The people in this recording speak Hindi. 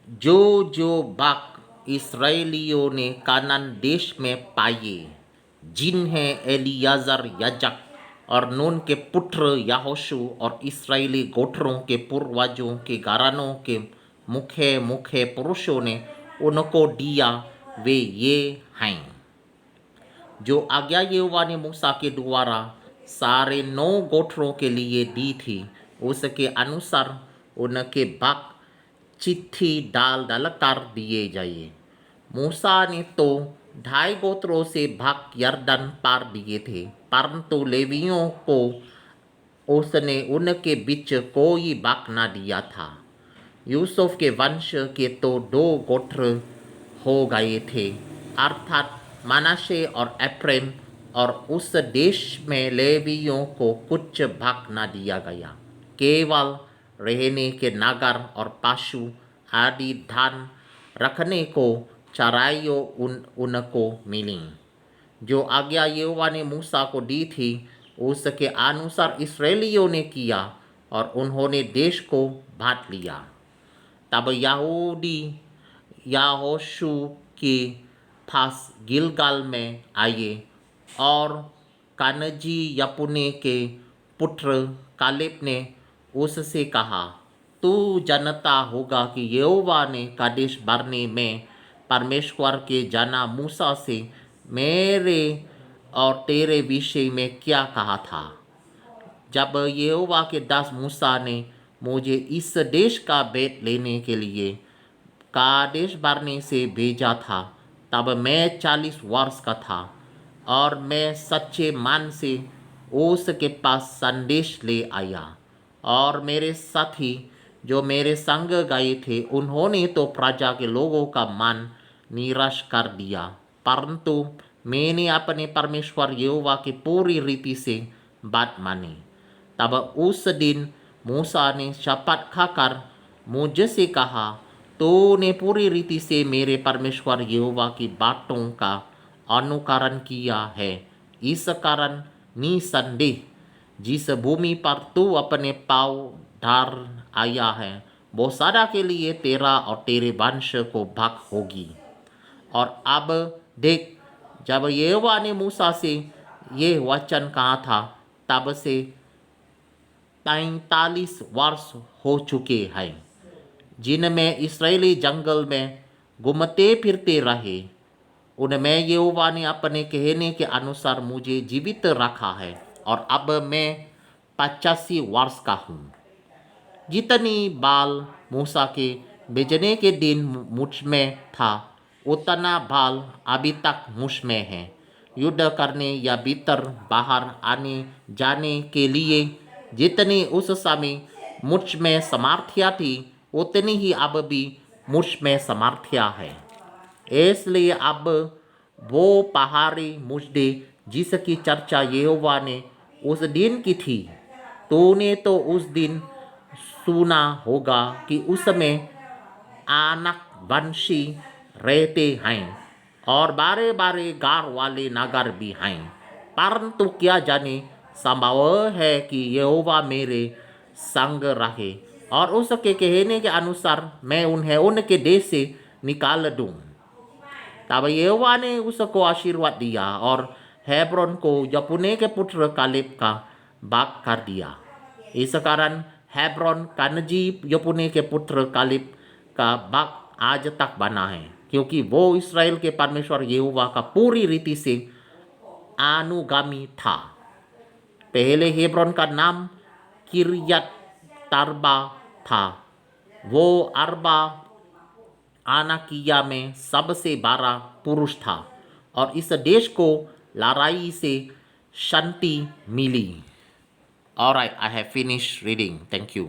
जो जो बाग इसराइलियों ने कानान देश में पाए, जिन्हें एलियाजर याजक और नून के पुत्र याहोशू और इसराइली गोत्रों के पूर्वजों के घरानों के मुख्य मुख्य पुरुषों ने उनको दिया, वे ये हैं जो आज्ञा यहोवा ने मूसा के द्वारा सारे 9 गोत्रों के लिए दी थी। उसके अनुसार उनके भाग चिट्ठी डालकर दिए जाए। मूसा ने तो 2.5 गोत्रों से भाग यरदन पार दिए थे, परंतु लेवियों को उसने उनके बीच कोई भाग न दिया था। यूसुफ के वंश के तो 2 गोत्र हो गए थे, अर्थात मनासे और एफ्रेम, और उस देश में लेवियों को कुछ भाग न दिया गया, केवल रहने के नगर और पशु आदि धान रखने को चराइयों उनको मिली। जो आज्ञा यहोवा ने मूसा को दी थी, उसके अनुसार इसराइलियों ने किया और उन्होंने देश को बांट लिया। तब यहूदी याहोशू के पास गिलगाल में आए और कनजी यपुने के पुत्र कालेब ने उससे कहा, तू जानता होगा कि यहोवा ने कादेश बरने में परमेश्वर के जाना मूसा से मेरे और तेरे विषय में क्या कहा था। जब यहोवा के दास मूसा ने मुझे इस देश का भेद लेने के लिए कादेश बरने से भेजा था, तब मैं 40 वर्ष का था और मैं सच्चे मन से उसके पास संदेश ले आया। और मेरे साथी जो मेरे संग गए थे, उन्होंने तो प्रजा के लोगों का मन निराश कर दिया, परंतु मैंने अपने परमेश्वर यहोवा की पूरी रीति से बात मानी। तब उस दिन मूसा ने शपथ खाकर मुझसे कहा, तूने पूरी रीति से मेरे परमेश्वर यहोवा की बातों का अनुकरण किया है। इस कारण निसंदेह जिस भूमि पर तू अपने पाँव डाल आया है, वो सदा के लिए तेरा और तेरे वंश को भाग होगी। और अब देख, जब यहोवा ने मूसा से ये वचन कहा था, तब से 43 वर्ष हो चुके हैं, जिनमें इसराइली जंगल में घूमते फिरते रहे। उनमें यहोवा ने अपने कहने के अनुसार मुझे जीवित रखा है, और अब मैं 85 वर्ष का हूँ। जितनी बाल मूसा के भेजने के दिन मुझ में था, उतना बाल अभी तक मुझ में है। युद्ध करने या भीतर बाहर आने जाने के लिए जितनी उस समय मुझ में सामर्थ्य थी, उतनी ही अब भी मुझ में सामर्थ्य है। इसलिए अब वो पहाड़ी मुझे जिसकी चर्चा यहोवा ने उस दिन की थी, तूने तो उस दिन सुना होगा कि उसमें आनक वंशी रहते हैं और बारे बारे गार वाले नगर भी हैं। परंतु क्या जाने, संभव है कि यहोवा मेरे संग रहे और उसके कहने के अनुसार मैं उन्हें उनके देश से निकाल दूं। तब यहोवा ने उसको आशीर्वाद दिया और हेब्रोन को यपुने के पुत्र कालेब का भाग कर दिया। इस कारण हेब्रोन कनजी यपुने के पुत्र कालेब का भाग आज तक बना है, क्योंकि वो इसराइल के परमेश्वर यहोवा का पूरी रीति से अनुगामी था। पहले हेब्रोन का नाम किरियत तर्बा था। वो अरबा आनाकिया में सबसे बड़ा पुरुष था और इस देश को लड़ाई से शांति मिली। Alright, I have finished reading. Thank you.